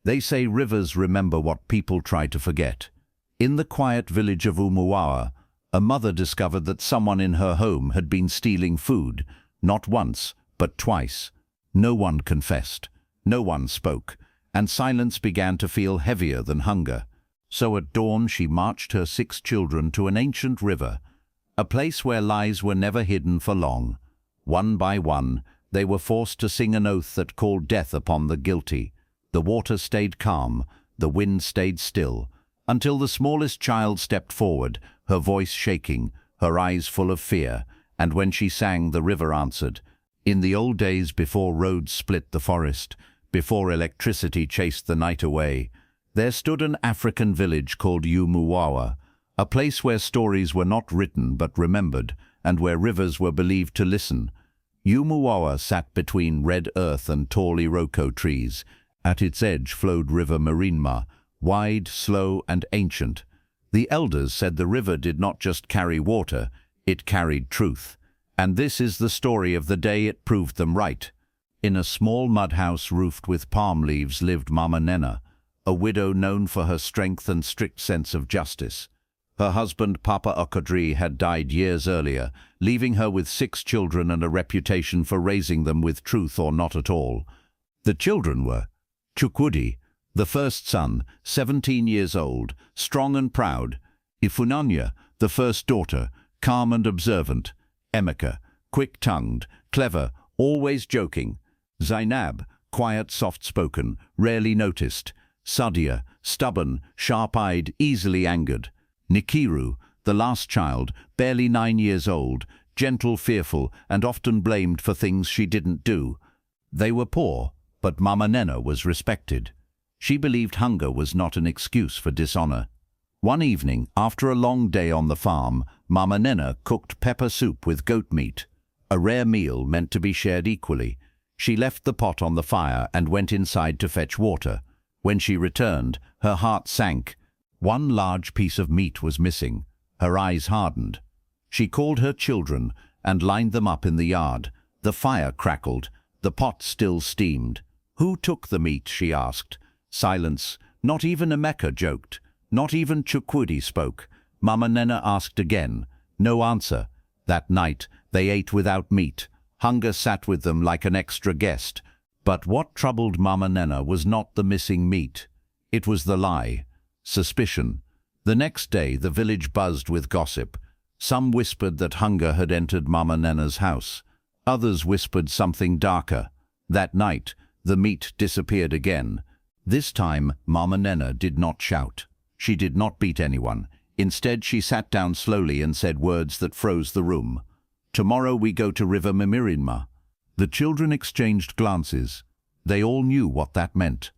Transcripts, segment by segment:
They say rivers remember what people try to forget. In the quiet village of Umuawa, a mother discovered that someone in her home had been stealing food, not once, but twice. No one confessed, no one spoke, and silence began to feel heavier than hunger. So at dawn she marched her 6 children to an ancient river, a place where lies were never hidden for long. One by one, they were forced to sing an oath that called death upon the guilty. The water stayed calm, the wind stayed still, until the smallest child stepped forward, her voice shaking, her eyes full of fear, and when she sang, the river answered. In the old days, before roads split the forest, before electricity chased the night away, there stood an African village called Umuawa, a place where stories were not written but remembered, and where rivers were believed to listen. Umuawa sat between red earth and tall iroko trees. At its edge flowed River Mmirinma, wide, slow, and ancient. The elders said the river did not just carry water, it carried truth. And this is the story of the day it proved them right. In a small mud house roofed with palm leaves lived Mama Nnenna, a widow known for her strength and strict sense of justice. Her husband Papa Okodri had died years earlier, leaving her with 6 children and a reputation for raising them with truth or not at all. The children were Chukwudi, the first son, 17 years old, strong and proud; Ifunanya, the first daughter, calm and observant; Emeka, quick-tongued, clever, always joking; Zainab, quiet, soft-spoken, rarely noticed; Sadia, stubborn, sharp-eyed, easily angered; Nkiru, the last child, barely 9 years old, gentle, fearful, and often blamed for things she didn't do. They were poor, but Mama Nnenna was respected. She believed hunger was not an excuse for dishonor. One evening, after a long day on the farm, Mama Nnenna cooked pepper soup with goat meat, a rare meal meant to be shared equally. She left the pot on the fire and went inside to fetch water. When she returned, her heart sank. One large piece of meat was missing. Her eyes hardened. She called her children and lined them up in the yard. The fire crackled. The pot still steamed. "Who took the meat?" she asked. Silence. Not even Emeka joked. Not even Chukwudi spoke. Mama Nnenna asked again. No answer. That night, they ate without meat. Hunger sat with them like an extra guest. But what troubled Mama Nnenna was not the missing meat. It was the lie. Suspicion. The next day, the village buzzed with gossip. Some whispered that hunger had entered Mama Nnenna's house. Others whispered something darker. That night, the meat disappeared again. This time, Mama Nnenna did not shout. She did not beat anyone. Instead, she sat down slowly and said words that froze the room. "Tomorrow we go to River Mmirinma." The children exchanged glances. They all knew what that meant.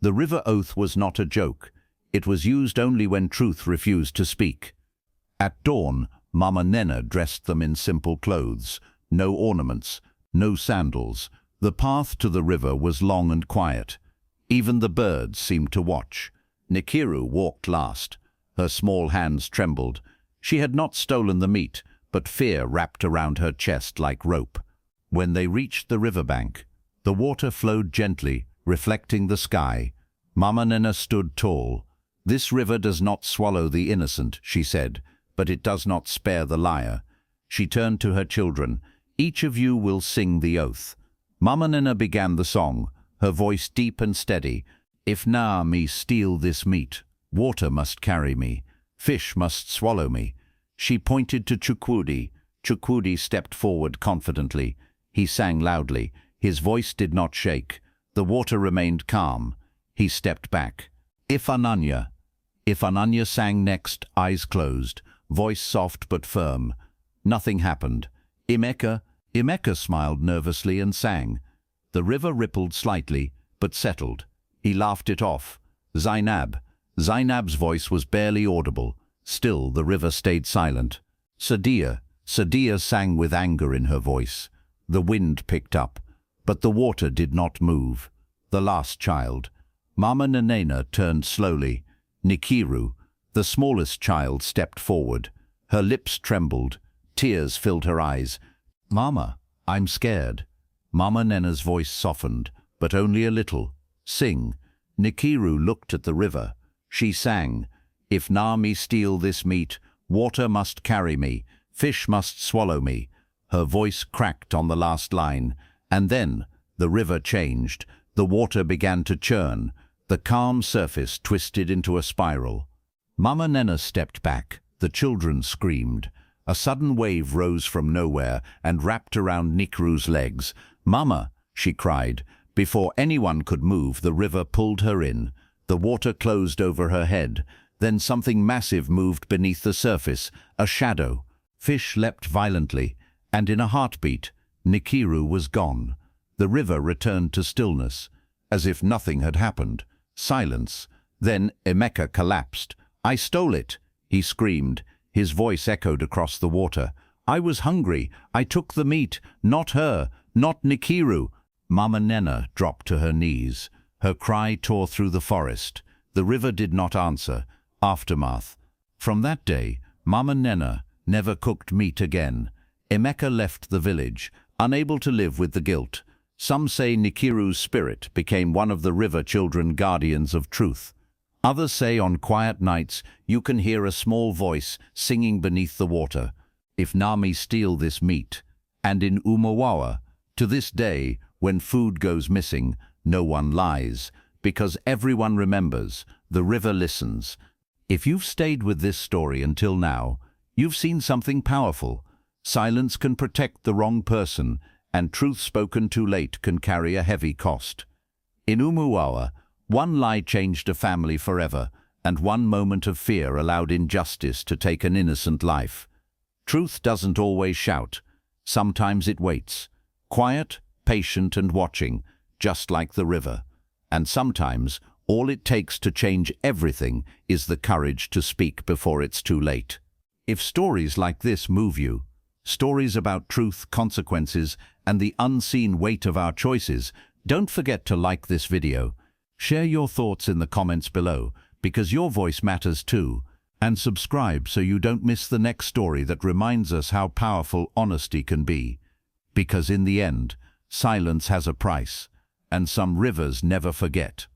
The river oath was not a joke. It was used only when truth refused to speak. At dawn, Mama Nnenna dressed them in simple clothes. No ornaments, no sandals. The path to the river was long and quiet. Even the birds seemed to watch. Nkiru walked last. Her small hands trembled. She had not stolen the meat, but fear wrapped around her chest like rope. When they reached the riverbank, the water flowed gently, reflecting the sky. Mama Nnenna stood tall. "This river does not swallow the innocent," she said, "but it does not spare the liar." She turned to her children. "Each of you will sing the oath." Mama Nnenna began the song, her voice deep and steady. "If na me steal this meat, water must carry me, fish must swallow me." She pointed to Chukwudi. Chukwudi stepped forward confidently. He sang loudly. His voice did not shake. The water remained calm. He stepped back. Ifunanya. Ifunanya sang next, eyes closed, voice soft but firm. Nothing happened. Emeka smiled nervously and sang. The river rippled slightly, but settled. He laughed it off. Zainab's voice was barely audible. Still, the river stayed silent. Sadia sang with anger in her voice. The wind picked up, but the water did not move. The last child. Mama Nnenna turned slowly. Nkiru, the smallest child, stepped forward. Her lips trembled. Tears filled her eyes. "Mama, I'm scared." Mama Nnenna's voice softened, but only a little. "Sing." Nkiru looked at the river. She sang, "If Nami steal this meat, water must carry me, fish must swallow me." Her voice cracked on the last line, and then the river changed. The water began to churn. The calm surface twisted into a spiral. Mama Nnenna stepped back. The children screamed. A sudden wave rose from nowhere and wrapped around Nkiru's legs. "Mama!" she cried. Before anyone could move, the river pulled her in. The water closed over her head. Then something massive moved beneath the surface, a shadow. Fish leapt violently, and in a heartbeat, Nkiru was gone. The river returned to stillness, as if nothing had happened. Silence. Then Emeka collapsed. "I stole it," he screamed. His voice echoed across the water. "I was hungry. I took the meat. Not her. Not Nkiru." Mama Nnenna dropped to her knees. Her cry tore through the forest. The river did not answer. Aftermath. From that day, Mama Nnenna never cooked meat again. Emeka left the village, unable to live with the guilt. Some say Nkiru's spirit became one of the river children guardians of truth. Others say on quiet nights you can hear a small voice singing beneath the water, "If Nami steal this meat." And in Umuwawa, to this day, when food goes missing, no one lies, because everyone remembers, the river listens. If you've stayed with this story until now, you've seen something powerful. Silence can protect the wrong person, and truth spoken too late can carry a heavy cost. In Umuwawa, one lie changed a family forever, and one moment of fear allowed injustice to take an innocent life. Truth doesn't always shout. Sometimes it waits, quiet, patient and watching, just like the river. And sometimes all it takes to change everything is the courage to speak before it's too late. If stories like this move you, stories about truth, consequences, and the unseen weight of our choices, don't forget to like this video. Share your thoughts in the comments below, because your voice matters too. And subscribe so you don't miss the next story that reminds us how powerful honesty can be. Because in the end, silence has a price, and some rivers never forget.